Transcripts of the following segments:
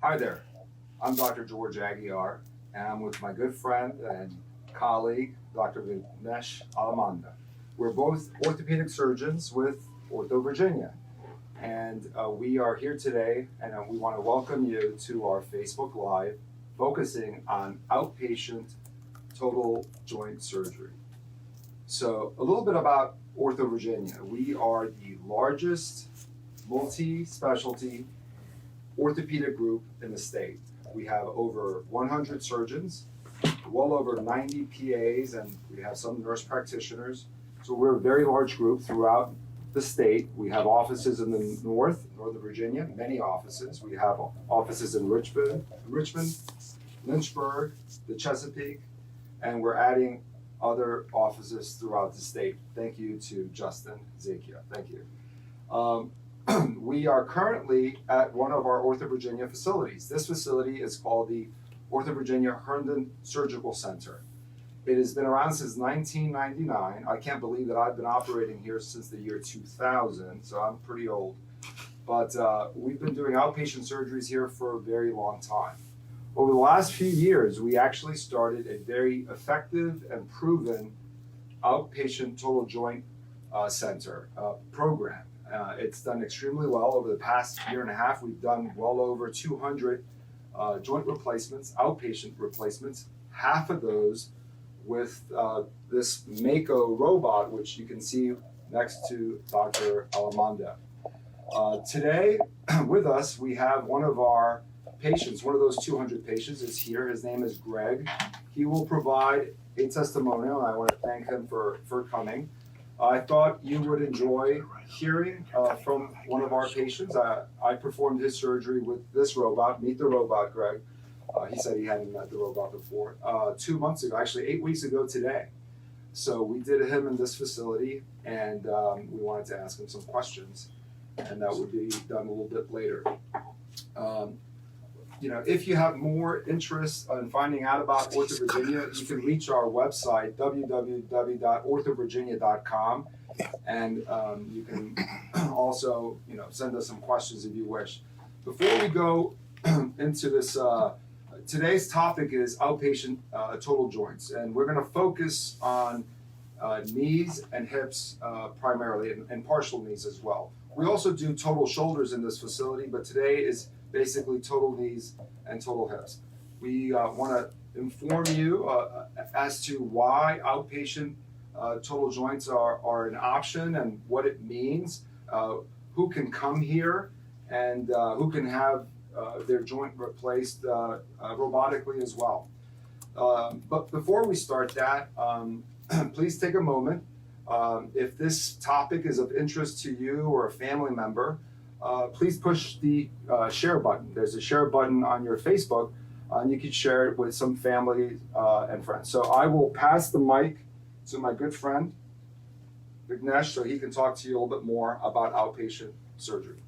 Hi there, I'm Dr. George Aguiar, and I'm with my good friend and colleague, Dr. Vignesh Alamanda. We're both orthopedic surgeons with OrthoVirginia, and we are here today, and we want to welcome you to our Facebook Live focusing on outpatient total joint surgery. So, a little bit about OrthoVirginia. We are the largest multi-specialty orthopedic group in the state. We have over 100 surgeons, well over 90 PAs, and we have some nurse practitioners. So we're a very large group throughout the state. We have offices in the Northern Virginia, many offices. We have offices in Richmond, Lynchburg, the Chesapeake, and we're adding other offices throughout the state. Thank you to Justin Zakia. Thank you. We are currently at one of our OrthoVirginia facilities. This facility is called the OrthoVirginia Herndon Surgical Center. It has been around since 1999. I can't believe that I've been operating here since the year 2000, so I'm pretty old. But we've been doing outpatient surgeries here for a very long time. Over the last few years, we actually started a very effective and proven outpatient total joint center program. It's done extremely well. Over the past year and a half, we've done well over 200 joint replacements, outpatient replacements, half of those with this Mako robot, which you can see next to Dr. Alamanda. Today, with us, we have one of our patients, one of those 200 patients is here. His name is Greg. He will provide a testimonial, and I want to thank him for coming. I thought you would enjoy hearing from one of our patients. I performed his surgery with this robot. Meet the robot, Greg. He said he hadn't met the robot before. 2 months ago, actually 8 weeks ago today. So we did him in this facility, and we wanted to ask him some questions, and that would be done a little bit later. If you have more interest in finding out about OrthoVirginia, you can reach our website, www.orthovirginia.com, and you can also, send us some questions if you wish. Before we go into this, today's topic is outpatient total joints, and we're going to focus on knees and hips primarily, and partial knees as well. We also do total shoulders in this facility, but today is basically total knees and total hips. We want to inform you as to why outpatient total joints are an option and what it means, who can come here, and who can have their joint replaced robotically as well. But before we start that, please take a moment. If this topic is of interest to you or a family member, please push the share button. There's a share button on your Facebook, and you can share it with some family and friends. So I will pass the mic to my good friend, Vignesh, so he can talk to you a little bit more about outpatient surgery.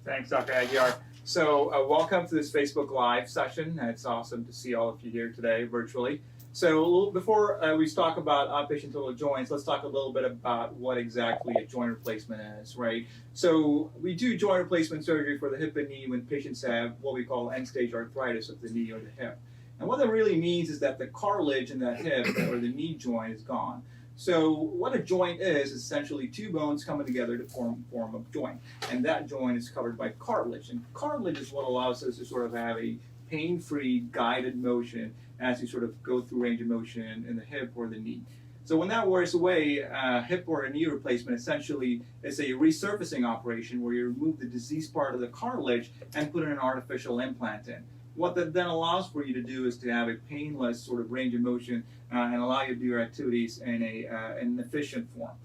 Thanks, Dr. Aguiar. So welcome to this Facebook Live session. It's awesome to see all of you here today virtually. So before we talk about outpatient total joints, let's talk a little bit about what exactly a joint replacement is, right? So we do joint replacement surgery for the hip and knee when patients have what we call end-stage arthritis of the knee or the hip. And what that really means is that the cartilage in that hip or the knee joint is gone. So what a joint is essentially two bones coming together to form a joint. And that joint is covered by cartilage. And cartilage is what allows us to sort of have a pain-free guided motion as you sort of go through range of motion in the hip or the knee. So when that wears away, hip or a knee replacement essentially is a resurfacing operation where you remove the diseased part of the cartilage and put in an artificial implant in. What that then allows for you to do is to have a painless sort of range of motion and allow you to do your activities in an efficient form.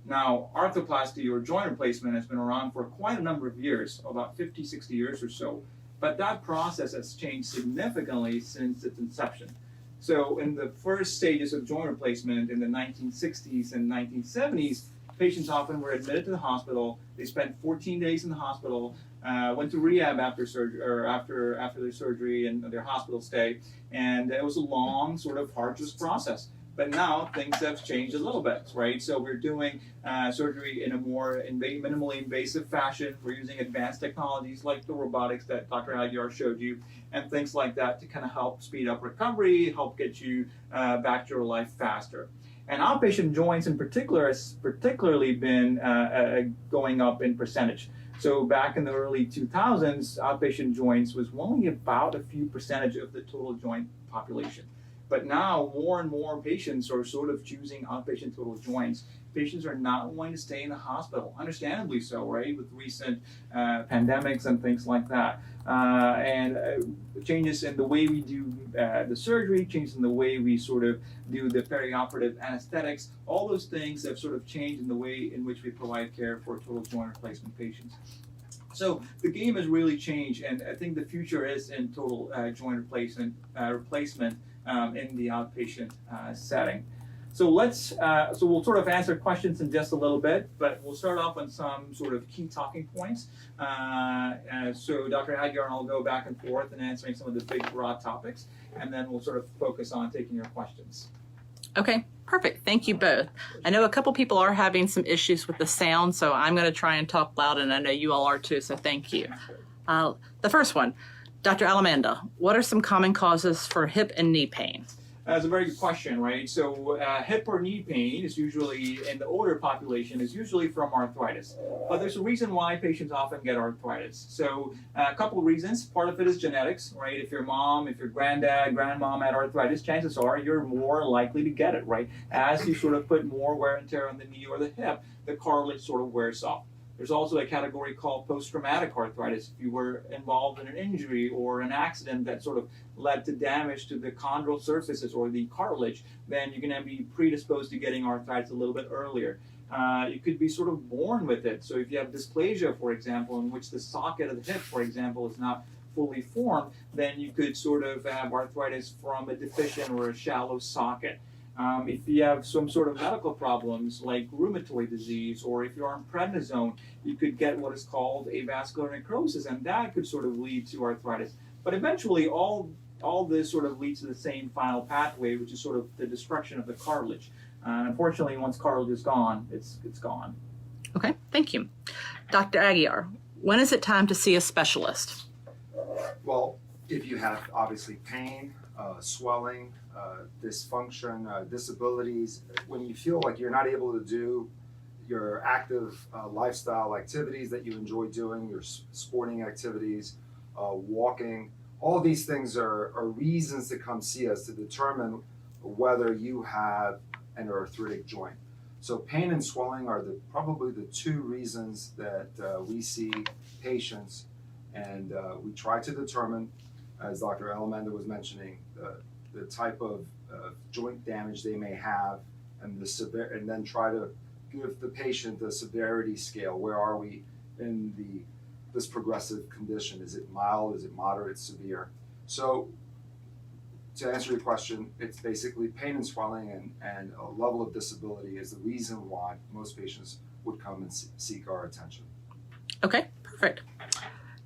Now, arthroplasty or joint replacement has been around for quite a number of years, about 50, 60 years or so. But that process has changed significantly since its inception. So in the first stages of joint replacement in the 1960s and 1970s, patients often were admitted to the hospital. They spent 14 days in the hospital, went to rehab after surgery or after their surgery and their hospital stay, and it was a long, sort of arduous process. But now things have changed a little bit, right? So we're doing surgery in a more minimally invasive fashion. We're using advanced technologies like the robotics that Dr. Aguiar showed you, and things like that to kind of help speed up recovery, help get you back to your life faster. And outpatient joints in particular has particularly been going up in percentage. So back in the early 2000s, outpatient joints was only about a few percentage of the total joint population. But now more and more patients are sort of choosing outpatient total joints. Patients are not wanting to stay in the hospital, understandably so, right, with recent pandemics and things like that. Changes in the way we do the surgery, changes in the way we sort of do the perioperative anesthetics, all those things have sort of changed in the way in which we provide care for total joint replacement patients. So the game has really changed, and I think the future is in total joint replacement in the outpatient setting. So we'll sort of answer questions in just a little bit, but we'll start off on some sort of key talking points. So Dr. Aguiar and I'll go back and forth in answering some of the big broad topics, and then we'll sort of focus on taking your questions. Okay, perfect. Thank you both. I know a couple people are having some issues with the sound, so I'm going to try and talk loud, and I know you all are too, so thank you. The first one, Dr. Alamanda, what are some common causes for hip and knee pain? That's a very good question, right? So hip or knee pain is usually, in the older population, is usually from arthritis. But there's a reason why patients often get arthritis. So a couple of reasons. Part of it is genetics, right? If your mom, if your granddad, grandmom had arthritis, chances are you're more likely to get it, right? As you sort of put more wear and tear on the knee or the hip, the cartilage sort of wears off. There's also a category called post-traumatic arthritis. If you were involved in an injury or an accident that sort of led to damage to the chondral surfaces or the cartilage, then you're going to be predisposed to getting arthritis a little bit earlier. You could be sort of born with it. So if you have dysplasia, for example, in which the socket of the hip, for example, is not fully formed, then you could sort of have arthritis from a deficient or a shallow socket. If you have some sort of medical problems like rheumatoid disease, or if you're on prednisone, you could get what is called avascular necrosis, and that could sort of lead to arthritis. But eventually, all this sort of leads to the same final pathway, which is sort of the destruction of the cartilage. Unfortunately, once cartilage is gone, it's gone. Okay, thank you. Dr. Aguiar, when is it time to see a specialist? Well, if you have obviously pain, swelling, dysfunction, disabilities, when you feel like you're not able to do your active lifestyle activities that you enjoy doing, your sporting activities, walking, all these things are reasons to come see us to determine whether you have an arthritic joint. So pain and swelling are probably the two reasons that we see patients, and we try to determine, as Dr. Alamanda was mentioning, the type of joint damage they may have, and and then try to give the patient the severity scale. Where are we in this progressive condition? Is it mild? Is it moderate? Severe? So to answer your question, it's basically pain and swelling and a level of disability is the reason why most patients would come and seek our attention. Okay, perfect.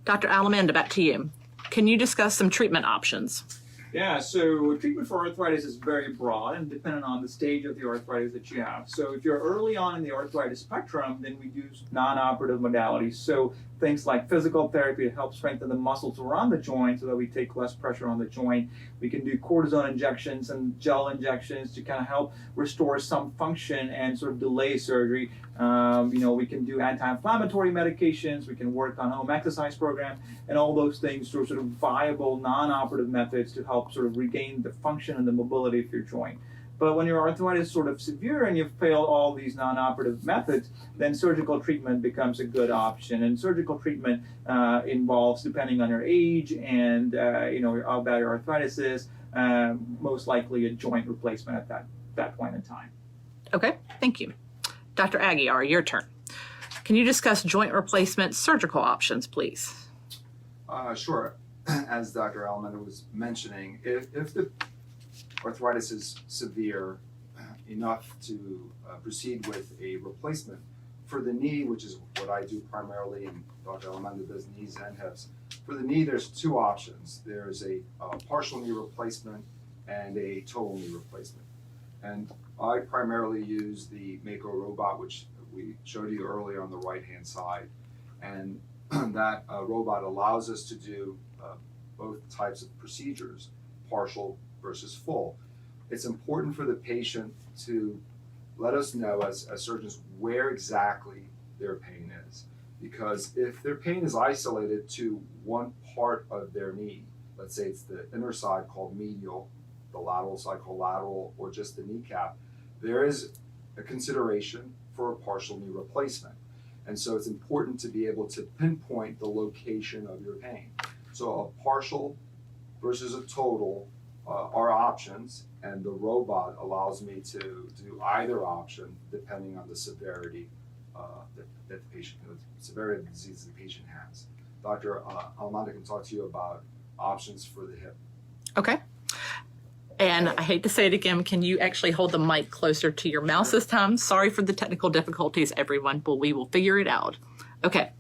Dr. Alamanda, back to you. Can you discuss some treatment options? Yeah, so treatment for arthritis is very broad and dependent on the stage of the arthritis that you have. So if you're early on in the arthritis spectrum, then we use non-operative modalities. So things like physical therapy to help strengthen the muscles around the joint so that we take less pressure on the joint. We can do cortisone injections and gel injections to kind of help restore some function and sort of delay surgery. We can do anti-inflammatory medications, we can work on home exercise programs, and all those things are sort of viable non-operative methods to help sort of regain the function and the mobility of your joint. But when your arthritis is sort of severe and you've failed all these non-operative methods, then surgical treatment becomes a good option. And surgical treatment involves, depending on your age and how bad your arthritis is, most likely a joint replacement at that point in time. Okay, thank you. Dr. Aguiar, your turn. Can you discuss joint replacement surgical options, please? Sure. As Dr. Alamanda was mentioning, if the arthritis is severe enough to proceed with a replacement for the knee, which is what I do primarily, and Dr. Alamanda does knees and hips. For the knee, there's two options. There's a partial knee replacement and a total knee replacement. And I primarily use the Mako robot, which we showed you earlier on the right-hand side. And that robot allows us to do both types of procedures, partial versus full. It's important for the patient to let us know as surgeons where exactly their pain is. Because if their pain is isolated to one part of their knee, let's say it's the inner side called medial, the lateral side called lateral, or just the kneecap, there is a consideration for a partial knee replacement. And so it's important to be able to pinpoint the location of your pain. So a partial versus a total are options, and the robot allows me to do either option depending on the severity that the patient, the severity of the disease the patient has. Dr. Alamanda can talk to you about options for the hip. Okay. And I hate to say it again, can you actually hold the mic closer to your mouth this time? Sorry for the technical difficulties, everyone, but we will figure it out. Okay.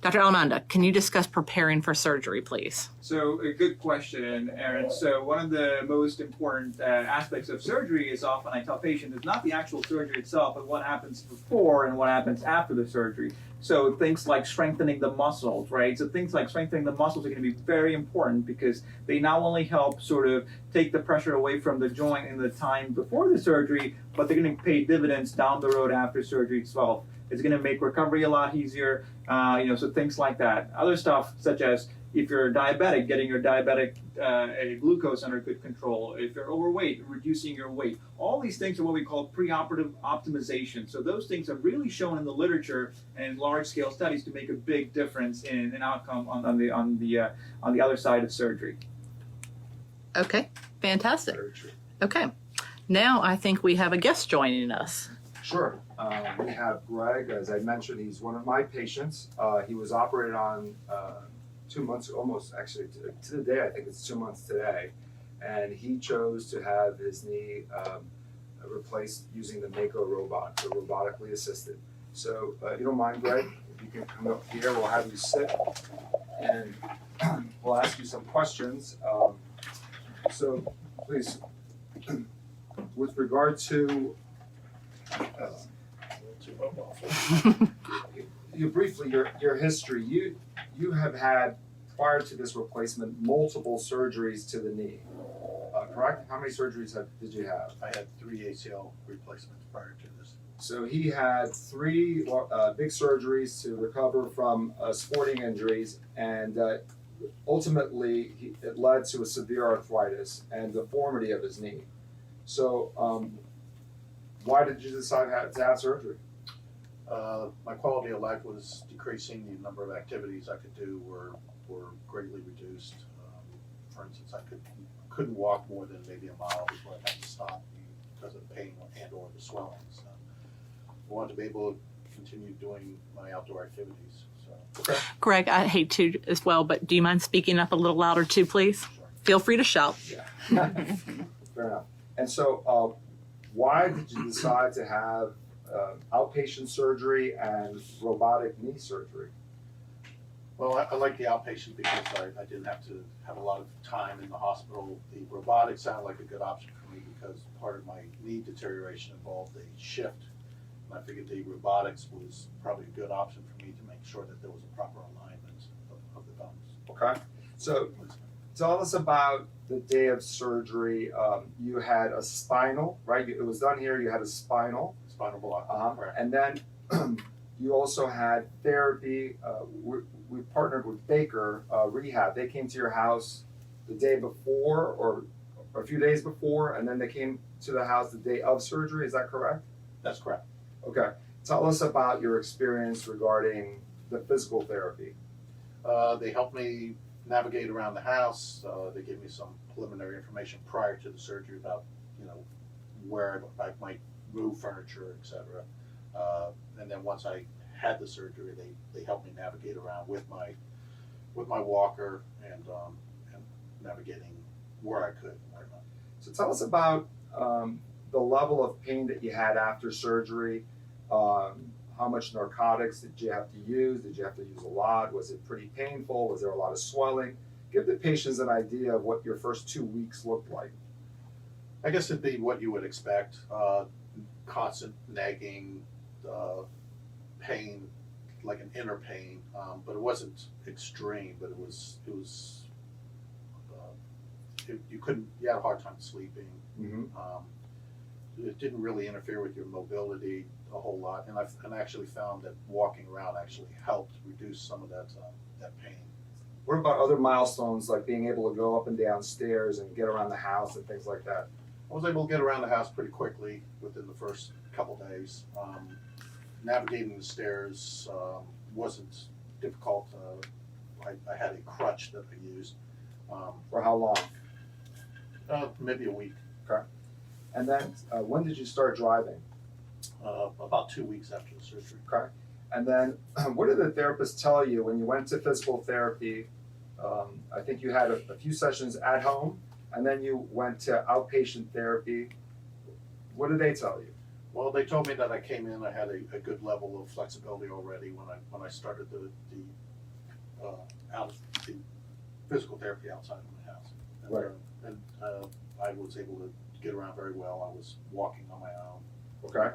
Dr. Alamanda, can you discuss preparing for surgery, please? So a good question, Aaron. So one of the most important aspects of surgery is often I tell patients is not the actual surgery itself, but what happens before and what happens after the surgery. So things like strengthening the muscles, right? So things like strengthening the muscles are going to be very important because they not only help sort of take the pressure away from the joint in the time before the surgery, but they're going to pay dividends down the road after surgery itself. It's going to make recovery a lot easier, so things like that. Other stuff, such as if you're diabetic, getting your diabetic glucose under good control. If you're overweight, reducing your weight. All these things are what we call preoperative optimization. So those things are really shown in the literature and in large-scale studies to make a big difference in outcome on the other side of surgery. Okay, fantastic. Very true. Okay, now I think we have a guest joining us. Sure. We have Greg. As I mentioned, he's one of my patients. He was operated on 2 months, almost actually to the day, I think it's 2 months today. And he chose to have his knee replaced using the Mako robot, the robotically assisted. So if you don't mind, Greg, if you can come up here, we'll have you sit and we'll ask you some questions. So please, with regard to you briefly, your history, you have had, prior to this replacement, multiple surgeries to the knee, correct? How many surgeries did you have? I had 3 ACL replacements prior to this. So he had 3 big surgeries to recover from sporting injuries, and ultimately it led to a severe arthritis and deformity of his knee. So why did you decide to have surgery? My quality of life was decreasing. The number of activities I could do were greatly reduced. For instance, I couldn't walk more than maybe a mile before I had to stop because of the pain and or the swelling. So I wanted to be able to continue doing my outdoor activities. So. Okay. Greg, I hate to as well, but do you mind speaking up a little louder too, please? Sure. Feel free to shout. Yeah. Fair enough. And so why did you decide to have outpatient surgery and robotic knee surgery? Well, I like the outpatient because I didn't have to have a lot of time in the hospital. The robotics sounded like a good option for me because part of my knee deterioration involved a shift. And I figured the robotics was probably a good option for me to make sure that there was a proper alignment of the bones. Okay. So tell us about the day of surgery. You had a spinal, right? It was done here. You had a spinal. Spinal block. Correct. And then you also had therapy. We partnered with Baker Rehab. They came to your house the day before or a few days before, and then they came to the house the day of surgery. Is that correct? That's correct. Okay. Tell us about your experience regarding the physical therapy. They helped me navigate around the house. They gave me some preliminary information prior to the surgery about, where I might move furniture, etc. And then once I had the surgery, they helped me navigate around with my walker and navigating where I could and where not. So tell us about the level of pain that you had after surgery. How much narcotics did you have to use? Did you have to use a lot? Was it pretty painful? Was there a lot of swelling? Give the patients an idea of what your first 2 weeks looked like. I guess it'd be what you would expect, constant nagging, pain, like an inner pain, but it wasn't extreme, but you had a hard time sleeping. Mm-hmm. It didn't really interfere with your mobility a whole lot, and I actually found that walking around actually helped reduce some of that pain. What about other milestones, like being able to go up and down stairs and get around the house and things like that? I was able to get around the house pretty quickly within the first couple days. Navigating the stairs wasn't difficult. I had a crutch that I used. For how long? Maybe a week. Okay. And then when did you start driving? About 2 weeks after the surgery. Okay. And then what did the therapist tell you when you went to physical therapy? I think you had a few sessions at home, and then you went to outpatient therapy. What did they tell you? Well, they told me that I came in. I had a good level of flexibility already when I started the physical therapy outside of my house. Right. And I was able to get around very well. I was walking on my own. Okay.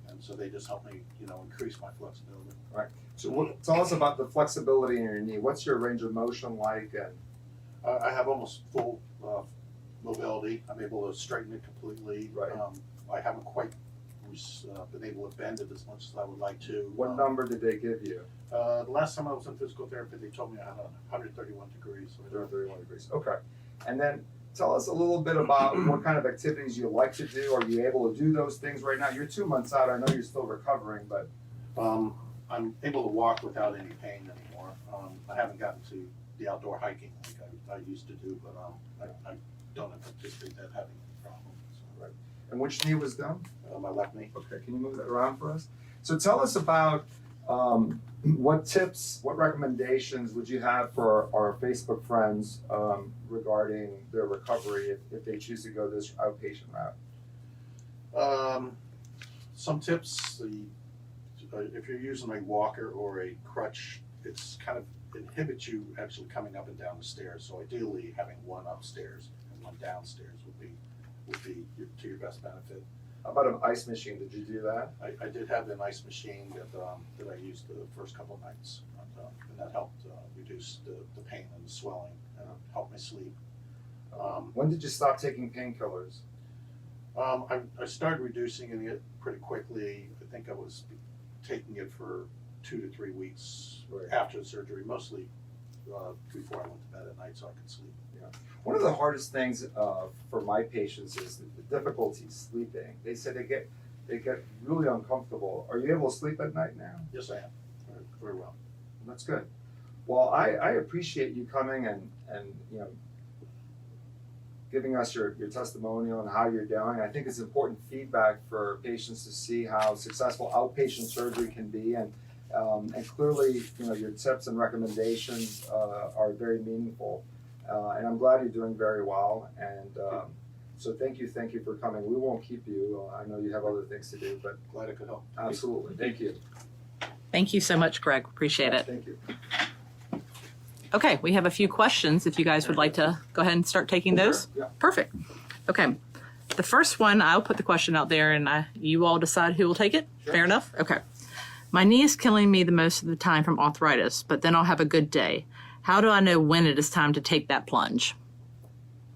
And so they just helped me, increase my flexibility. Right. So tell us about the flexibility in your knee. What's your range of motion like? And I have almost full mobility. I'm able to straighten it completely. Right. I haven't quite been able to bend it as much as I would like to. what number did they give you? The last time I was in physical therapy, they told me I had 131 degrees. 31 degrees. Okay. And then tell us a little bit about what kind of activities you like to do. Are you able to do those things right now? You're 2 months out. I know you're still recovering, but I'm able to walk without any pain anymore. I haven't gotten to the outdoor hiking like I used to do, but I don't anticipate that having any problems. So. Right. And which knee was done? My left knee. Okay, can you move that around for us? So tell us about what tips, what recommendations would you have for our Facebook friends regarding their recovery if they choose to go this outpatient route? Some tips, if you're using a walker or a crutch, it's kind of inhibits you actually coming up and down the stairs. So ideally having one upstairs and one downstairs would be to your best benefit. How about an ice machine? Did you do that? I did have an ice machine that I used the first couple of nights, and that helped reduce the pain and the swelling and helped me sleep. When did you stop taking painkillers? I started reducing it pretty quickly. I think I was taking it for 2 to 3 weeks after the surgery, mostly before I went to bed at night so I could sleep. Yeah. One of the hardest things for my patients is the difficulty sleeping. They say they get really uncomfortable. Are you able to sleep at night now? Yes, I am. Very well. That's good. Well, I appreciate you coming and giving us your testimonial and how you're doing. I think it's important feedback for patients to see how successful outpatient surgery can be, and clearly, your tips and recommendations are very meaningful. And I'm glad you're doing very well. And so thank you for coming. We won't keep you. I know you have other things to do, but Glad I could help. absolutely. Thank you. Thank you so much, Greg. Appreciate it. Thank you. Okay, we have a few questions if you guys would like to go ahead and start taking those. Yeah. Perfect. Okay. The first one, I'll put the question out there and you all decide who will take it. Sure. Fair enough? Okay. My knee is killing me the most of the time from arthritis, but then I'll have a good day. How do I know when it is time to take that plunge?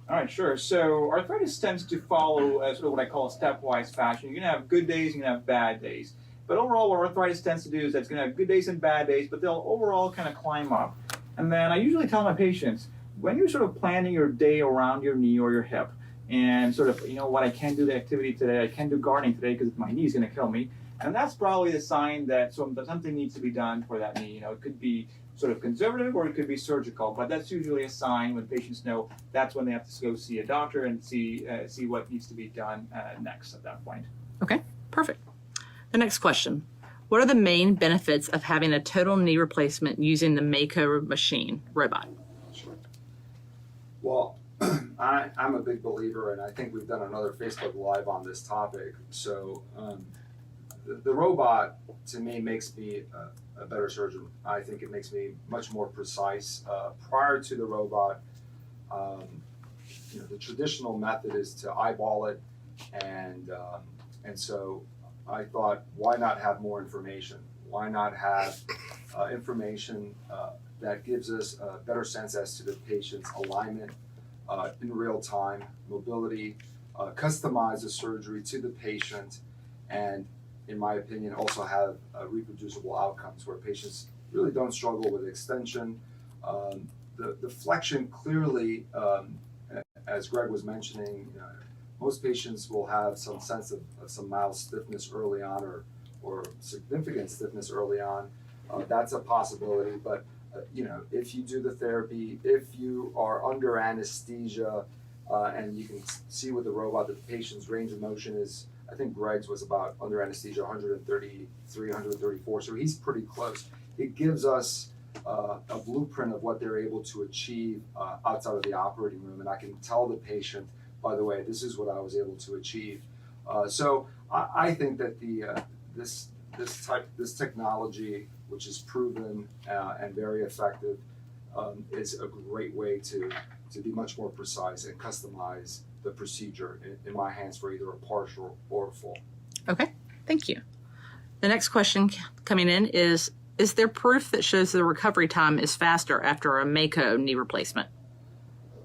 All right, sure. So arthritis tends to follow sort of what I call a stepwise fashion. You're going to have good days, you're going to have bad days. But overall, what arthritis tends to do is that it's going to have good days and bad days, but they'll overall kind of climb up. And then I usually tell my patients, when you're sort of planning your day around your knee or your hip, and sort of, I can't do the activity today, I can't do gardening today because my knee is going to kill me. And that's probably a sign that something needs to be done for that knee. It could be sort of conservative or it could be surgical, but that's usually a sign when patients know that's when they have to go see a doctor and see what needs to be done next at that point. Okay, perfect. The next question. What are the main benefits of having a total knee replacement using the Mako machine robot? Sure. Well, I'm a big believer, and I think we've done another Facebook Live on this topic. So the robot, to me, makes me a better surgeon. I think it makes me much more precise. Prior to the robot, the traditional method is to eyeball it, and so I thought, why not have more information? Why not have information that gives us a better sense as to the patient's alignment in real time, mobility, customize the surgery to the patient, and in my opinion, also have reproducible outcomes where patients really don't struggle with extension. The flexion clearly, as Greg was mentioning, most patients will have some sense of some mild stiffness early on or significant stiffness early on. That's a possibility, but if you do the therapy, if you are under anesthesia, and you can see with the robot that the patient's range of motion is, I think Greg's was about under anesthesia 133, 134, so he's pretty close. It gives us a blueprint of what they're able to achieve outside of the operating room, and I can tell the patient, by the way, this is what I was able to achieve. So I think that this technology, which is proven and very effective, is a great way to be much more precise and customize the procedure in my hands for either a partial or a full. Okay, thank you. The next question coming in is there proof that shows the recovery time is faster after a Mako knee replacement?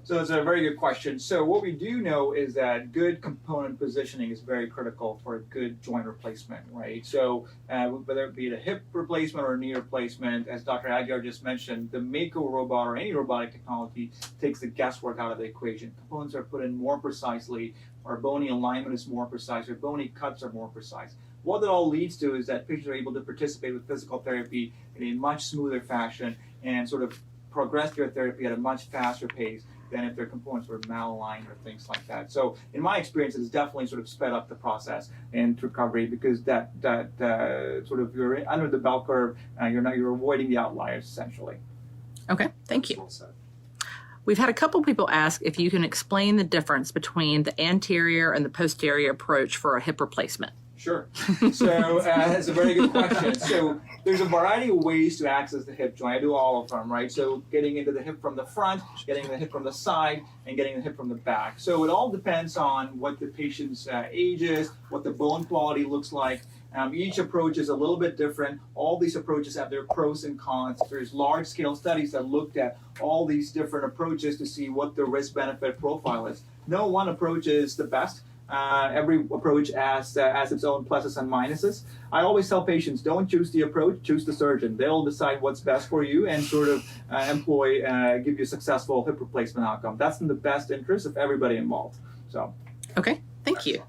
So it's a very good question. So what we do know is that good component positioning is very critical for a good joint replacement, right? So whether it be a hip replacement or a knee replacement, as Dr. Aguiar just mentioned, the Mako robot or any robotic technology takes the guesswork out of the equation. Components are put in more precisely, our bony alignment is more precise, our bony cuts are more precise. What that all leads to is that patients are able to participate with physical therapy in a much smoother fashion and sort of progress their therapy at a much faster pace than if their components were malaligned or things like that. So in my experience, it's definitely sort of sped up the process and recovery because that sort of you're under the bell curve, you're avoiding the outliers essentially. Okay, thank you. Well said. We've had a couple people ask if you can explain the difference between the anterior and the posterior approach for a hip replacement. Sure. So that's a very good question. So there's a variety of ways to access the hip joint. I do all of them, right? So getting into the hip from the front, getting the hip from the side, and getting the hip from the back. So it all depends on what the patient's age is, what the bone quality looks like. Each approach is a little bit different. All these approaches have their pros and cons. There's large-scale studies that looked at all these different approaches to see what the risk-benefit profile is. No one approach is the best. Every approach has its own pluses and minuses. I always tell patients, don't choose the approach, choose the surgeon. They'll decide what's best for you and sort of give you a successful hip replacement outcome. That's in the best interest of everybody involved. So. Okay, thank you.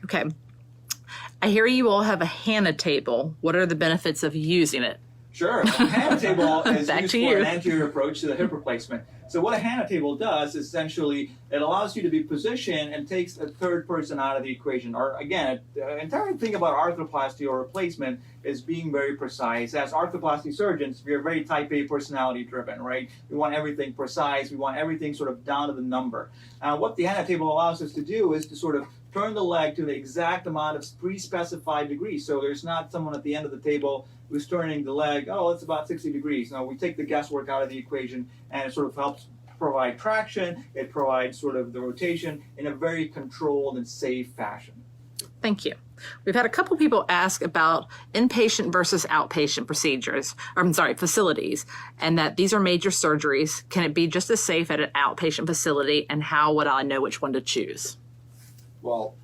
Okay. I hear you all have a HANA table. What are the benefits of using it? Sure. A HANA table is Back used to for you. an anterior approach to the hip replacement. So what a HANA table does is essentially it allows you to be positioned and takes a third person out of the equation. Or again, the entire thing about arthroplasty or replacement is being very precise. As arthroplasty surgeons, we are very type A personality driven, right? We want everything precise. We want everything sort of down to the number. What the HANA table allows us to do is to sort of turn the leg to the exact amount of pre-specified degrees. So there's not someone at the end of the table who's turning the leg, oh, it's about 60 degrees. No, we take the guesswork out of the equation and it sort of helps provide traction. It provides sort of the rotation in a very controlled and safe fashion. Thank you. We've had a couple people ask about inpatient versus outpatient facilities, and that these are major surgeries. Can it be just as safe at an outpatient facility, and how would I know which one to choose? Well,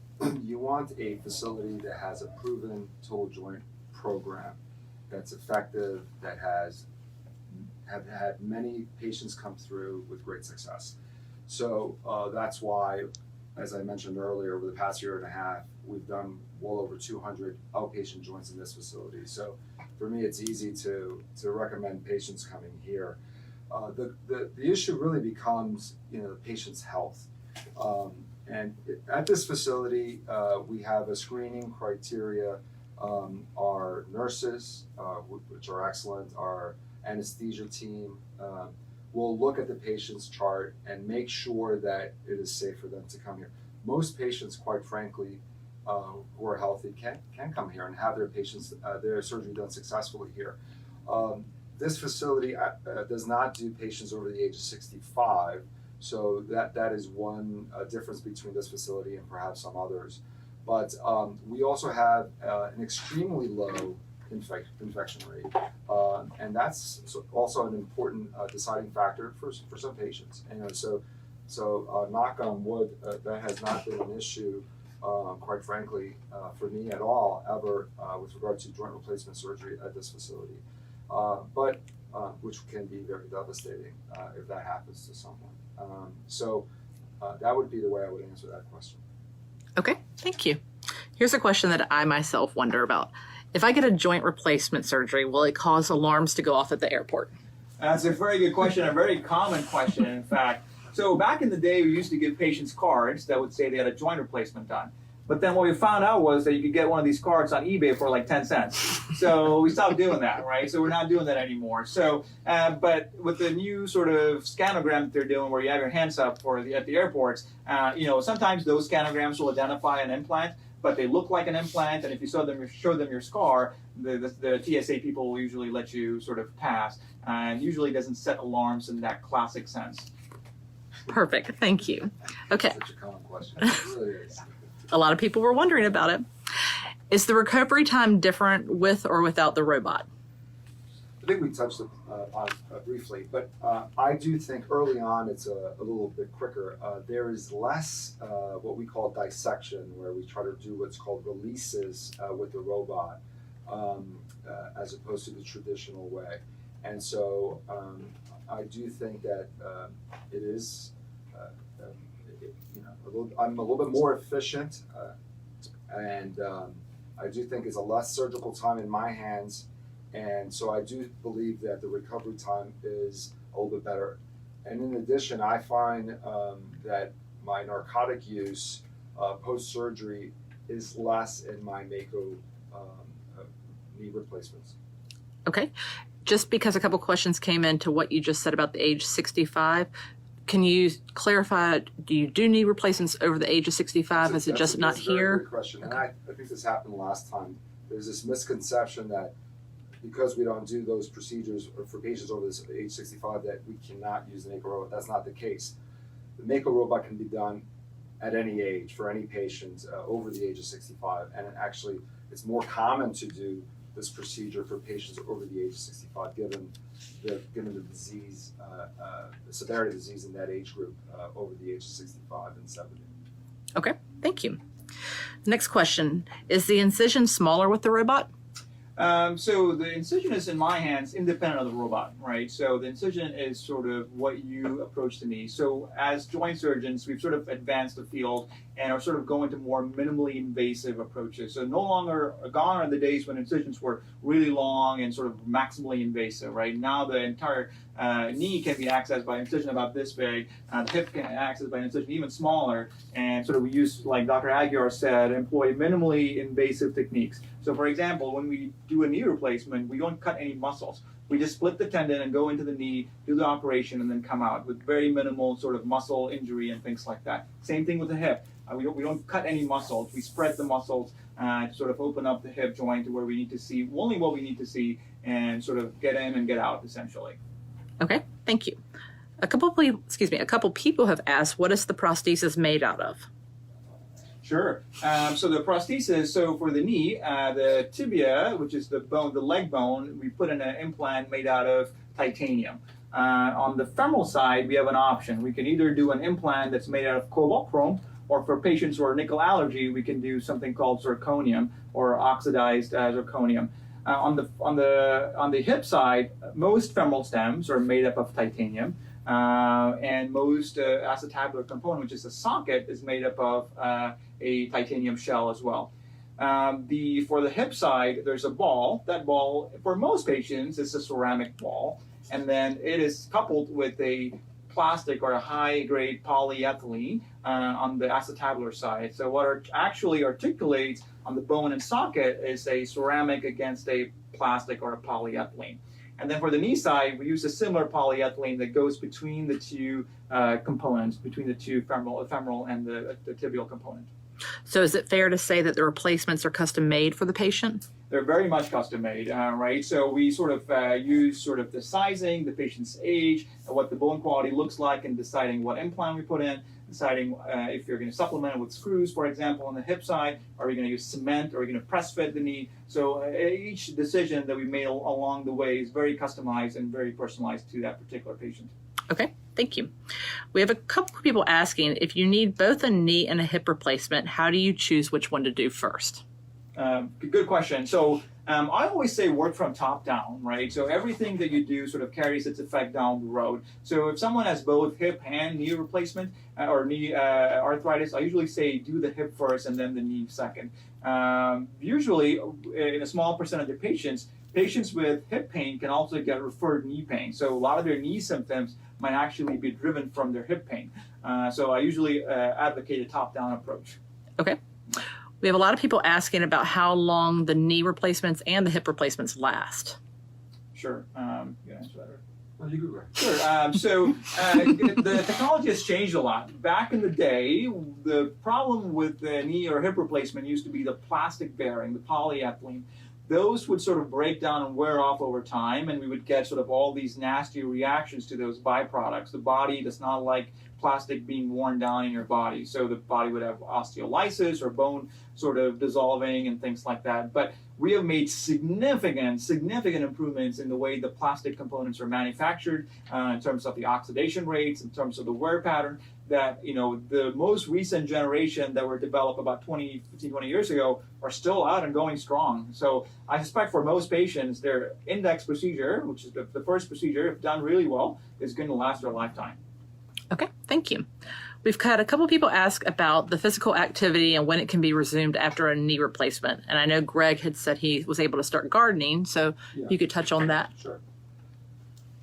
you want a facility that has a proven total joint program that's effective, that have had many patients come through with great success. So that's why, as I mentioned earlier, over the past year and a half, we've done well over 200 outpatient joints in this facility. So for me, it's easy to recommend patients coming here. The issue really becomes, the patient's health. And at this facility, we have a screening criteria. Our nurses, which are excellent, our anesthesia team, will look at the patient's chart and make sure that it is safe for them to come here. Most patients, quite frankly, who are healthy can come here and have their surgery done successfully here. This facility does not do patients over the age of 65, So that is one difference between this facility and perhaps some others. But we also have an extremely low infection rate, and that's also an important deciding factor for some patients. And so knock on wood, that has not been an issue, quite frankly, for me at all ever with regard to joint replacement surgery at this facility. But which can be very devastating if that happens to someone. So that would be the way I would answer that question. Okay, thank you. Here's a question that I myself wonder about. If I get a joint replacement surgery, will it cause alarms to go off at the airport? That's a very good question, a very common question, in fact. So back in the day, we used to give patients cards that would say they had a joint replacement done. But then what we found out was that you could get one of these cards on eBay for like 10 cents. So we stopped doing that, right? So we're not doing that anymore. So, but with the new sort of scanogram that they're doing where you have your hands up at the airports, sometimes those scanograms will identify an implant, but they look like an implant, and if you show them your scar, the TSA people will usually let you sort of pass, and usually doesn't set alarms in that classic sense. Perfect, thank you. Okay, Such a common question. It really is. a lot of people were wondering about it. Is the recovery time different with or without the robot? I think we touched on it briefly, but I do think early on it's a little bit quicker. There is less what we call dissection, where we try to do what's called releases with the robot, as opposed to the traditional way. And so I do think that it is, I'm a little bit more efficient, and I do think it's a less surgical time in my hands. And so I do believe that the recovery time is a little bit better. And in addition, I find that my narcotic use post-surgery is less in my Mako knee replacements. Okay, just because a couple questions came into what you just said about the age 65, can you clarify, do you do knee replacements over the age of 65? Is it just not that's a very here? good question. Okay. And I think this happened last time. There's this misconception that because we don't do those procedures for patients over this age 65 that we cannot use the Mako robot. That's not the case. The Mako robot can be done at any age for any patient over the age of 65, and it's more common to do this procedure for patients over the age of 65, given the disease, the severity of the disease in that age group over the age of 65 and 70. Okay, thank you. Next question, is the incision smaller with the robot? So the incision is in my hands, independent of the robot, right? So the incision is sort of what you approach the knee. So as joint surgeons, we've sort of advanced the field and are sort of going to more minimally invasive approaches. So no longer gone are the days when incisions were really long and sort of maximally invasive, right? Now the entire knee can be accessed by an incision about this big. The hip can be accessed by an incision even smaller. And sort of we use, like Dr. Aguiar said, employ minimally invasive techniques. So for example, when we do a knee replacement, we don't cut any muscles. We just split the tendon and go into the knee, do the operation, and then come out with very minimal sort of muscle injury and things like that. Same thing with the hip. We don't cut any muscles. We spread the muscles to sort of open up the hip joint to where we need to see only what we need to see and sort of get in and get out essentially. Okay, thank you. A couple people have asked, what is the prosthesis made out of? Sure. So the prosthesis, so for the knee, the tibia, which is the bone, the leg bone, we put in an implant made out of titanium. On the femoral side, we have an option. We can either do an implant that's made out of cobalt chrome, or for patients who are nickel allergy, we can do something called zirconium or oxidized zirconium. On the hip side, most femoral stems are made up of titanium. And most acetabular component, which is the socket, is made up of a titanium shell as well. For the hip side, there's a ball. That ball, for most patients, is a ceramic ball, and then it is coupled with a plastic or a high-grade polyethylene on the acetabular side. So what actually articulates on the bone and socket is a ceramic against a plastic or a polyethylene. And then for the knee side, we use a similar polyethylene that goes between the two components, between the two femoral and the tibial component. So is it fair to say that the replacements are custom made for the patient? They're very much custom made, right? So we sort of use sort of the sizing, the patient's age, and what the bone quality looks like in deciding what implant we put in, deciding if you're going to supplement it with screws, for example, on the hip side. Are we going to use cement? Are we going to press fit the knee? So each decision that we made along the way is very customized and very personalized to that particular patient. Okay, thank you. We have a couple of people asking, if you need both a knee and a hip replacement, how do you choose which one to do first? Good question. So I always say work from top down, right? So everything that you do sort of carries its effect down the road. So if someone has both hip and knee replacement or knee arthritis, I usually say do the hip first and then the knee second. Usually, in a small percentage of patients with hip pain can also get referred knee pain. So a lot of their knee symptoms might actually be driven from their hip pain. So I usually advocate a top-down approach. Okay. We have a lot of people asking about how long the knee replacements and the hip replacements last. Sure. You can answer that. Well, you go, Greg. Sure. So the technology has changed a lot. Back in the day, the problem with the knee or hip replacement used to be the plastic bearing, the polyethylene. Those would sort of break down and wear off over time, and we would get sort of all these nasty reactions to those byproducts. The body does not like plastic being worn down in your body, so the body would have osteolysis or bone sort of dissolving and things like that. But we have made significant improvements in the way the plastic components are manufactured, in terms of the oxidation rates, in terms of the wear pattern, that, you know, the most recent generation that were developed about 20 years ago are still out and going strong. So I suspect for most patients, their index procedure, which is the first procedure, if done really well, is going to last their lifetime. Okay, thank you. We've had a couple of people ask about the physical activity and when it can be resumed after a knee replacement. And I know Greg had said he was able to start gardening, so you could touch on that. Sure.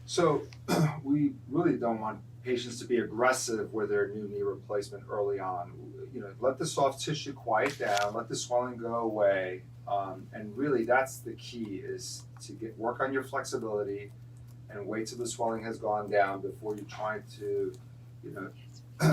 So we really don't want patients to be aggressive with their new knee replacement early on. You know, let the soft tissue quiet down, let the swelling go away, and really that's the key, is to work on your flexibility and wait till the swelling has gone down before you try to, you know,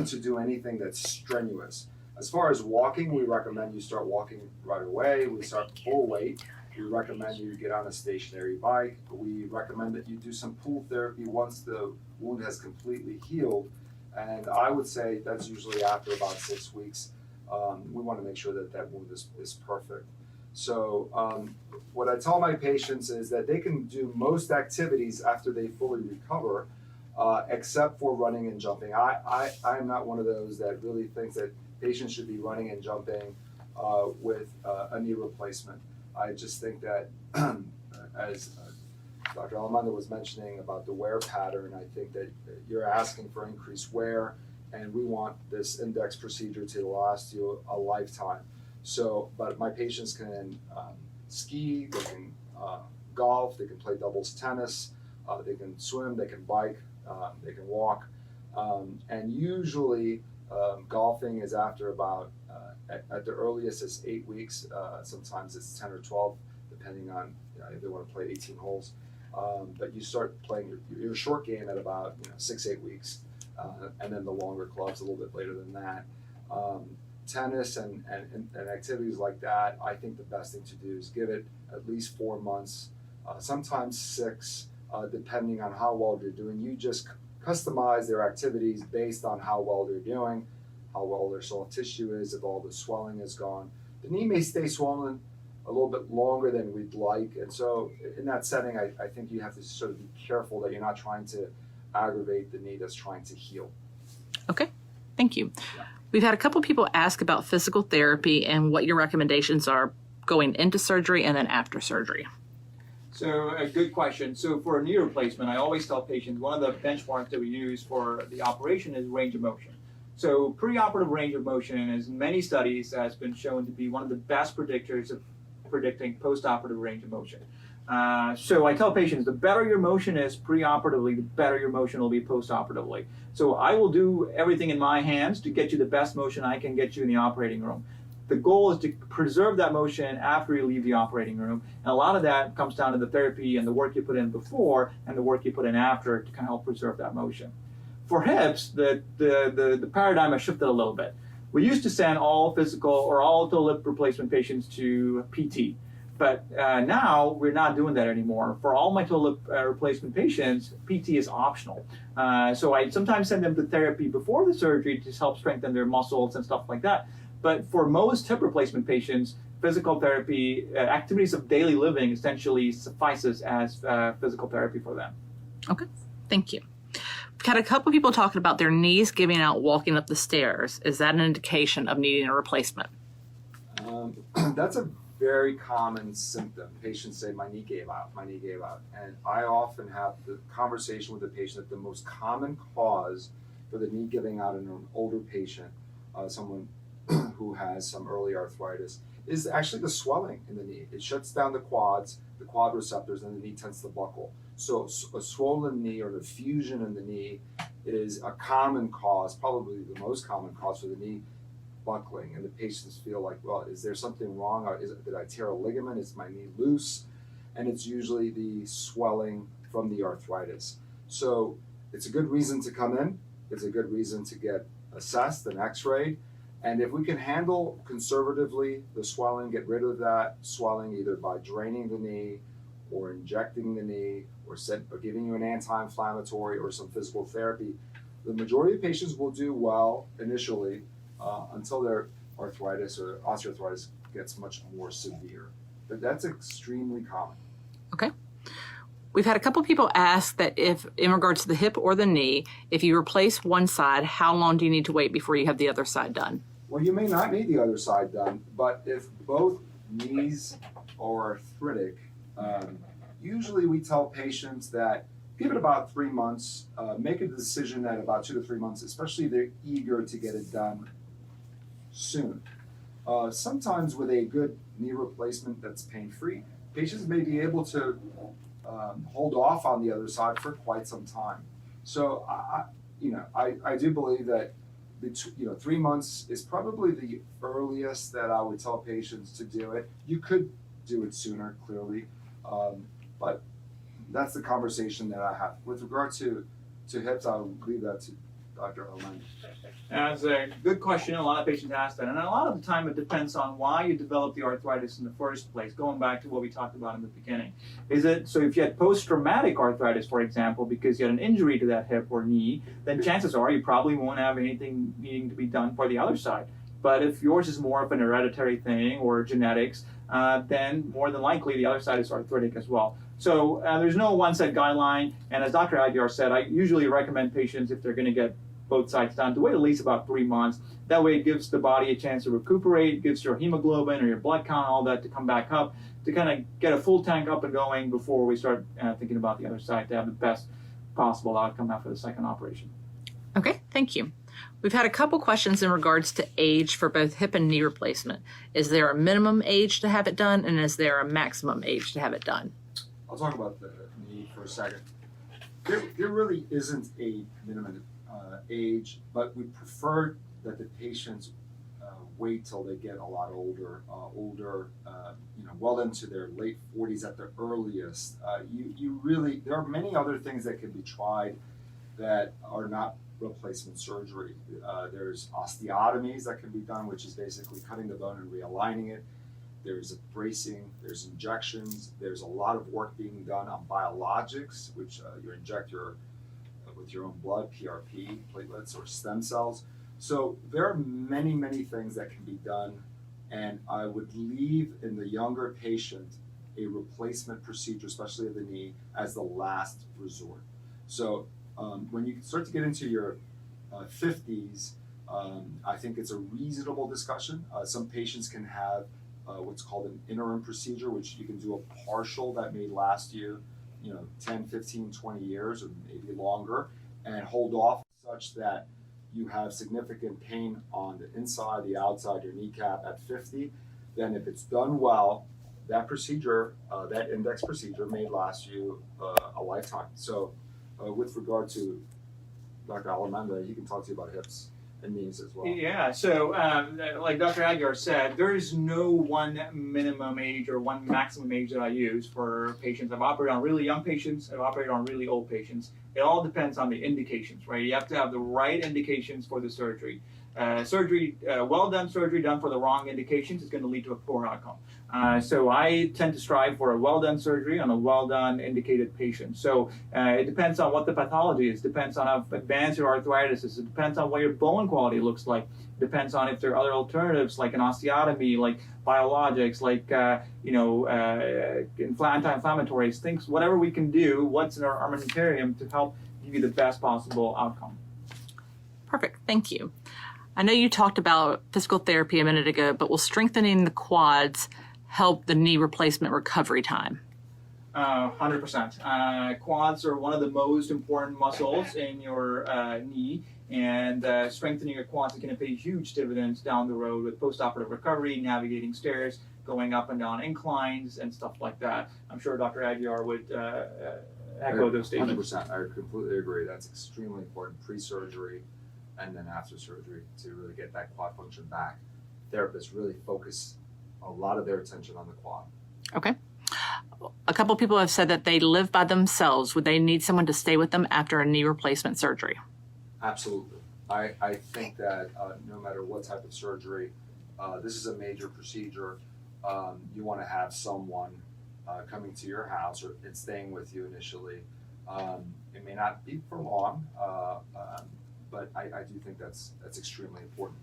to do anything that's strenuous. As far as walking, we recommend you start walking right away. We start full weight. We recommend you get on a stationary bike. We recommend that you do some pool therapy once the wound has completely healed. And I would say that's usually after about 6 weeks. We want to make sure that that wound is perfect. So what I tell my patients is that they can do most activities after they fully recover, except for running and jumping. I'm not one of those that really thinks that patients should be running and jumping with a knee replacement. I just think that, as Dr. Alamanda was mentioning about the wear pattern, I think that you're asking for increased wear, and we want this index procedure to last you a lifetime. So, but my patients can ski, they can golf, they can play doubles tennis, they can swim, they can bike, they can walk, and usually golfing is after about, at the earliest it's 8 weeks, sometimes it's 10 or 12, depending on, you know, if they want to play 18 holes. But you start playing your short game at about 6-8 weeks, and then the longer clubs a little bit later than that. Tennis and activities like that, I think the best thing to do is give it at least 4 months, sometimes 6, depending on how well they're doing. You just customize their activities based on how well they're doing, how well their soft tissue is, if all the swelling is gone. The knee may stay swollen a little bit longer than we'd like, and so in that setting, I think you have to sort of be careful that you're not trying to aggravate the knee that's trying to heal. Okay, thank you. Yeah. We've had a couple of people ask about physical therapy and what your recommendations are going into surgery and then after surgery. So a good question. So for a knee replacement, I always tell patients one of the benchmarks that we use for the operation is range of motion. So preoperative range of motion, as in many studies, has been shown to be one of the best predictors of predicting postoperative range of motion. So I tell patients, the better your motion is preoperatively, the better your motion will be postoperatively. So I will do everything in my hands to get you the best motion I can get you in the operating room. The goal is to preserve that motion after you leave the operating room. And a lot of that comes down to the therapy and the work you put in before and the work you put in after to kind of help preserve that motion. For hips, the paradigm has shifted a little bit. We used to send all physical or all total hip replacement patients to PT, but now we're not doing that anymore. For all my total hip replacement patients, PT is optional. So I sometimes send them to therapy before the surgery to help strengthen their muscles and stuff like that. But for most hip replacement patients, physical therapy, activities of daily living essentially suffices as physical therapy for them. Okay, thank you. We've had a couple people talking about their knees giving out walking up the stairs. Is that an indication of needing a replacement? That's a very common symptom. Patients say, my knee gave out, my knee gave out. And I often have the conversation with the patient that the most common cause for the knee giving out in an older patient, someone who has some early arthritis, is actually the swelling in the knee. It shuts down the quads, the quad receptors, and the knee tends to buckle. So a swollen knee or an effusion in the knee is a common cause, probably the most common cause for the knee buckling. And the patients feel like, well, is there something wrong? Did I tear a ligament? Is my knee loose? And it's usually the swelling from the arthritis. So it's a good reason to come in. It's a good reason to get assessed and x-rayed. And if we can handle conservatively the swelling, get rid of that swelling either by draining the knee or injecting the knee or giving you an anti-inflammatory or some physical therapy, the majority of patients will do well initially until their arthritis or osteoarthritis gets much more severe. But that's extremely common. Okay. We've had a couple people ask that if, in regards to the hip or the knee, if you replace one side, how long do you need to wait before you have the other side done? Well, you may not need the other side done, but if both knees are arthritic, usually we tell patients that give it about 3 months, make a decision at about 2 to 3 months, especially if they're eager to get it done soon. Sometimes with a good knee replacement that's pain-free, patients may be able to hold off on the other side for quite some time. So I do believe that 3 months is probably the earliest that I would tell patients to do it. You could do it sooner, clearly, but that's the conversation that I have. With regard to hips, I'll leave that to Dr. Alamanda. That's a good question. A lot of patients ask that. And a lot of the time it depends on why you developed the arthritis in the first place, going back to what we talked about in the beginning. So if you had post-traumatic arthritis, for example, because you had an injury to that hip or knee, then chances are you probably won't have anything needing to be done for the other side. But if yours is more of an hereditary thing or genetics, then more than likely the other side is arthritic as well. So there's no one-set guideline. And as Dr. Aguiar said, I usually recommend patients, if they're going to get both sides done, to wait at least about 3 months. That way it gives the body a chance to recuperate, gives your hemoglobin or your blood count, all that to come back up, to kind of get a full tank up and going before we start thinking about the other side to have the best possible outcome after the second operation. Okay, thank you. We've had a couple questions in regards to age for both hip and knee replacement. Is there a minimum age to have it done, and is there a maximum age to have it done? I'll talk about the knee for a second. There really isn't a minimum age, but we prefer that the patients wait till they get a lot older, well into their late 40s at the earliest. There are many other things that can be tried that are not replacement surgery. There's osteotomies that can be done, which is basically cutting the bone and realigning it. There's bracing, there's injections, there's a lot of work being done on biologics, which you inject with your own blood, PRP, platelets, or stem cells. So there are many, many things that can be done, and I would leave in the younger patient a replacement procedure, especially of the knee, as the last resort. So when you start to get into your 50s, I think it's a reasonable discussion. Some patients can have what's called an interim procedure, which you can do a partial that may last you 10, 15, 20 years or maybe longer, and hold off such that you have significant pain on the inside, the outside, your kneecap at 50. Then if it's done well, that procedure, that index procedure may last you a lifetime. So with regard to Dr. Alamanda, he can talk to you about hips and knees as well. Yeah, so like Dr. Aguiar said, there is no one minimum age or one maximum age that I use for patients. I've operated on really young patients, I've operated on really old patients. It all depends on the indications, right? You have to have the right indications for the surgery. surgery, well done surgery done for the wrong indications is going to lead to a poor outcome. So I tend to strive for a well done surgery on a well done indicated patient. So it depends on what the pathology is, depends on how advanced your arthritis is, it depends on what your bone quality looks like, it depends on if there are other alternatives like an osteotomy, like biologics, like anti-inflammatories, things, whatever we can do, what's in our armamentarium to help give you the best possible outcome. Perfect. Thank you. I know you talked about physical therapy a minute ago, but will strengthening the quads help the knee replacement recovery time? 100%. Quads are one of the most important muscles in your knee, and strengthening your quads is going to pay huge dividends down the road with postoperative recovery, navigating stairs, going up and down inclines, and stuff like that. I'm sure Dr. Aguiar would echo those statements. 100%. I completely agree. That's extremely important pre-surgery and then after surgery to really get that quad function back. Therapists really focus a lot of their attention on the quad. Okay. A couple people have said that they live by themselves. Would they need someone to stay with them after a knee replacement surgery? Absolutely. I think that no matter what type of surgery, this is a major procedure. You want to have someone coming to your house or and staying with you initially. It may not be for long, but I do think that's extremely important.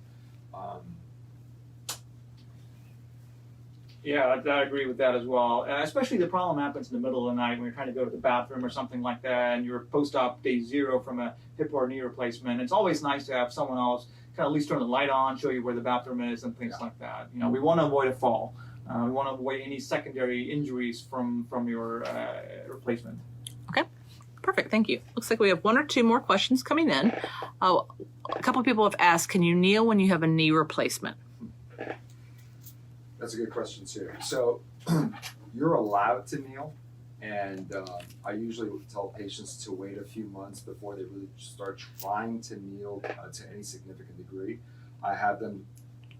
Yeah, I agree with that as well. Especially the problem happens in the middle of the night when you're trying to go to the bathroom or something like that, and you're post-op day 0 from a hip or knee replacement. It's always nice to have someone else kind of at least turn the light on, show you where the bathroom is, and things like that. You know, we want to avoid a fall. We want to avoid any secondary injuries from your replacement. Okay. Perfect. Thank you. Looks like we have 1 or 2 more questions coming in. A couple of people have asked, can you kneel when you have a knee replacement? That's a good question too. So you're allowed to kneel, and I usually tell patients to wait a few months before they really start trying to kneel to any significant degree. I have them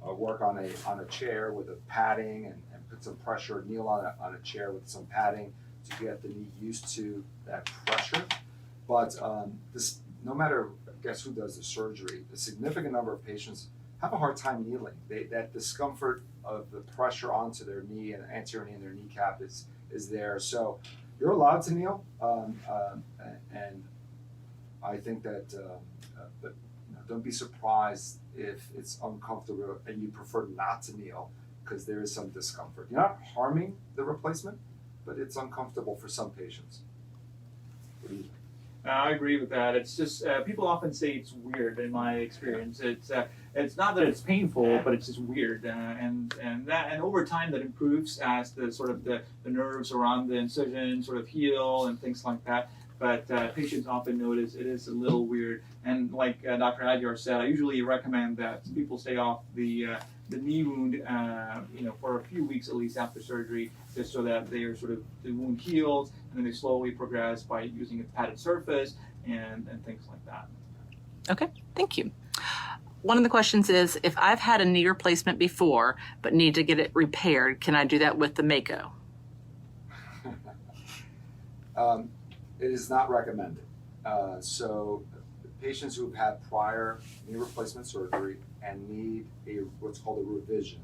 work on a chair with a padding and put some pressure, kneel on a chair with some padding to get the knee used to that pressure. But this, no matter, I guess, who does the surgery, a significant number of patients have a hard time kneeling. That discomfort of the pressure onto their knee and anterior knee and their kneecap is there. So you're allowed to kneel, and I think that, but don't be surprised if it's uncomfortable and you prefer not to kneel because there is some discomfort. You're not harming the replacement, but it's uncomfortable for some patients. What do you think? I agree with that. It's just people often say it's weird. In my experience, it's not that it's painful, but it's just weird, and over time that improves as the nerves around the incision sort of heal and things like that. But patients often notice it is a little weird, and like Dr. Aguiar said, I usually recommend that people stay off the knee wound, for a few weeks at least after surgery, just so that they are the wound heals, and then they slowly progress by using a padded surface and things like that. Okay, thank you. One of the questions is, if I've had a knee replacement before but need to get it repaired, can I do that with the Mako? It is not recommended. So patients who've had prior knee replacement surgery and need what's called a revision,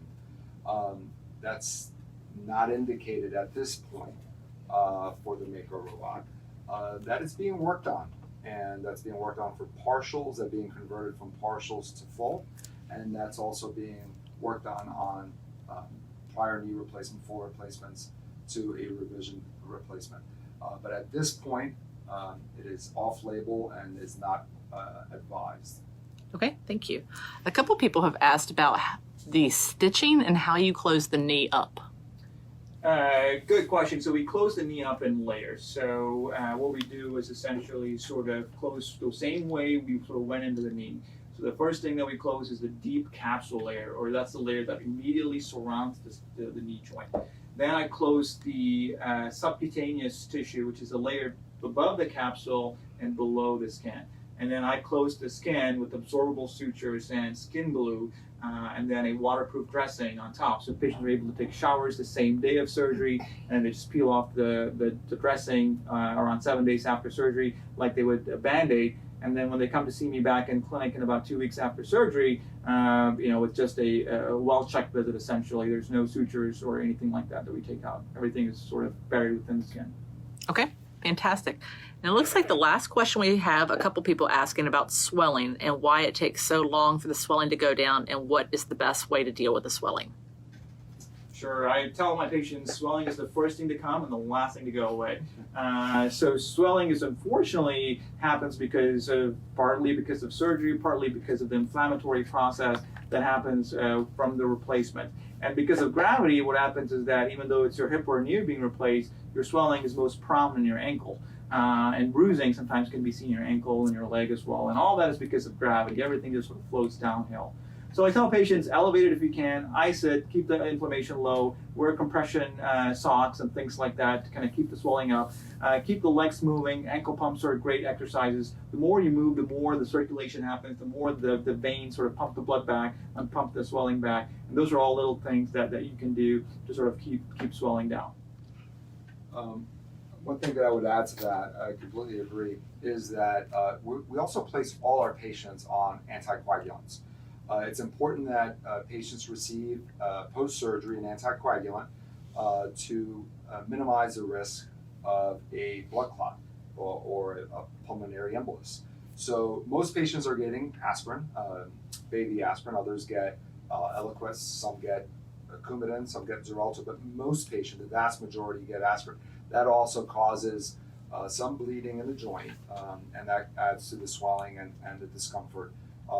that's not indicated at this point for the Mako robot. That is being worked on, and that's being worked on for partials, that being converted from partials to full, and that's also being worked on prior knee replacement, full replacements to a revision replacement. But at this point, it is off-label and is not advised. Okay, thank you. A couple people have asked about the stitching and how you close the knee up. Good question. So we close the knee up in layers. So what we do is essentially close the same way we went into the knee. So the first thing that we close is the deep capsule layer, or that's the layer that immediately surrounds the knee joint. Then I close the subcutaneous tissue, which is a layer above the capsule and below the skin. And then I close the skin with absorbable sutures and skin glue, and then a waterproof dressing on top. So patients are able to take showers the same day of surgery, and they just peel off the dressing around 7 days after surgery, like they would a Band-Aid, And then when they come to see me back in clinic in about 2 weeks after surgery, with just a well-checked visit essentially. There's no sutures or anything like that we take out. Everything is sort of buried within the skin. Okay, fantastic. And it looks like the last question we have a couple people asking about swelling and why it takes so long for the swelling to go down and what is the best way to deal with the swelling. Sure, I tell my patients swelling is the first thing to come and the last thing to go away. So swelling is unfortunately happens partly because of surgery, partly because of the inflammatory process that happens from the replacement. And because of gravity, what happens is that even though it's your hip or knee being replaced, your swelling is most prominent in your ankle. And bruising sometimes can be seen in your ankle and your leg as well. And all that is because of gravity. Everything just sort of floats downhill. So I tell patients, elevate it if you can, ice it, keep the inflammation low, wear compression socks and things like that to kind of keep the swelling up. Keep the legs moving. Ankle pumps are great exercises. The more you move, the more the circulation happens, the more the veins sort of pump the blood back and pump the swelling back. And those are all little things that you can do to sort of keep swelling down. One thing that I would add to that, I completely agree, is that we also place all our patients on anticoagulants. It's important that patients receive post-surgery an anticoagulant to minimize the risk of a blood clot or a pulmonary embolus. So most patients are getting aspirin, baby aspirin. Others get Eliquis, some get Coumadin, some get Xarelto, but most patients, the vast majority, get aspirin. That also causes some bleeding in the joint, and that adds to the swelling and the discomfort.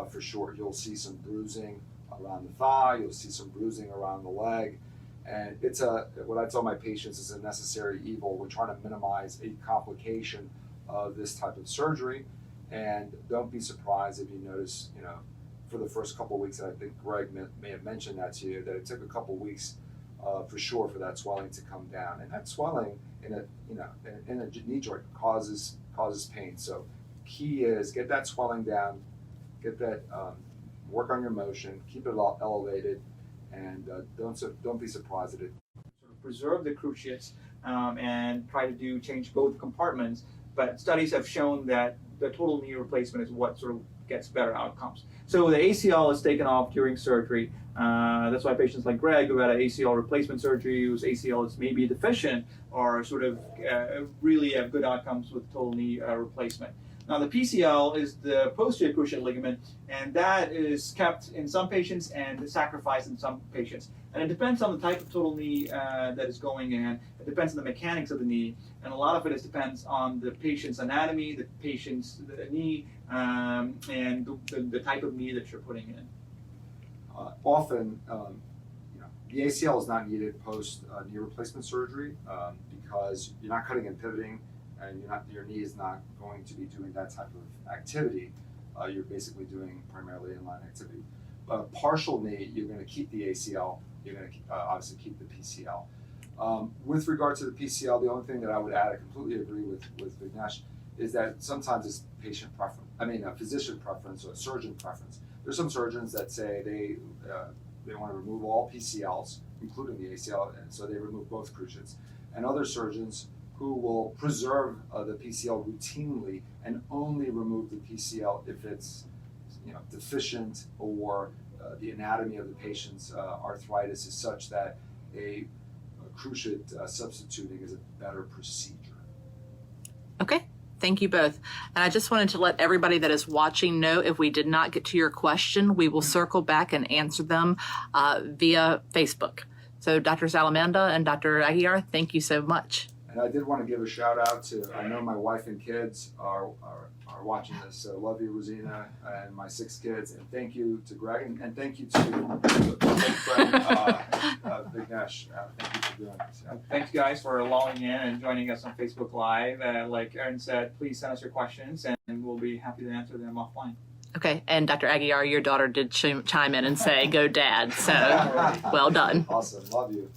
For sure, you'll see some bruising around the thigh, you'll see some bruising around the leg, and it's what I tell my patients is a necessary evil. We're trying to minimize a complication of this type of surgery, and don't be surprised if you notice, for the first couple of weeks, and I think Greg may have mentioned that to you, that it took a couple of weeks for sure for that swelling to come down, and that swelling in a knee joint causes pain. So key is get that swelling down. Get that, work on your motion, keep it elevated, and don't be surprised at it. Sort of preserve the cruciates and try to change both compartments, but studies have shown that the total knee replacement is what sort of gets better outcomes. So the ACL is taken off during surgery. That's why patients like Greg who had an ACL replacement surgery, whose ACL is maybe deficient, or sort of really have good outcomes with total knee replacement. Now the PCL is the posterior cruciate ligament, and that is kept in some patients and sacrificed in some patients. And it depends on the type of total knee that is going in. It depends on the mechanics of the knee, and a lot of it depends on the patient's anatomy, the patient's knee, and the type of knee that you're putting in. Often, the ACL is not needed post knee replacement surgery because you're not cutting and pivoting, and your knee is not going to be doing that type of activity. You're basically doing primarily inline activity. Partial knee, you're going to keep the ACL. You're going to obviously keep the PCL. With regard to the PCL, the only thing that I would add, I completely agree with Vignesh, is that sometimes it's patient preference. Physician preference or surgeon preference. There's some surgeons that say they want to remove all PCLs, including the ACL, and so they remove both cruciates. And other surgeons who will preserve the PCL routinely and only remove the PCL if it's deficient or the anatomy of the patient's arthritis is such that a cruciate substituting is a better procedure. Okay, thank you both. And I just wanted to let everybody that is watching know if we did not get to your question, we will circle back and answer them via Facebook. So Drs. Alamanda and Dr. Aguiar, thank you so much. And I did want to give a shout out to, I know my wife and kids are watching this, so love you, Rosina, and my 6 kids, and thank you to Greg, and thank you to my friend Vignesh. Thank you for doing this. Yeah. Thanks guys for logging in and joining us on Facebook Live. Like Aaron said, please send us your questions and we'll be happy to answer them offline. Okay, and Dr. Aguiar, your daughter did chime in and say, go dad, so well done. Awesome, love you.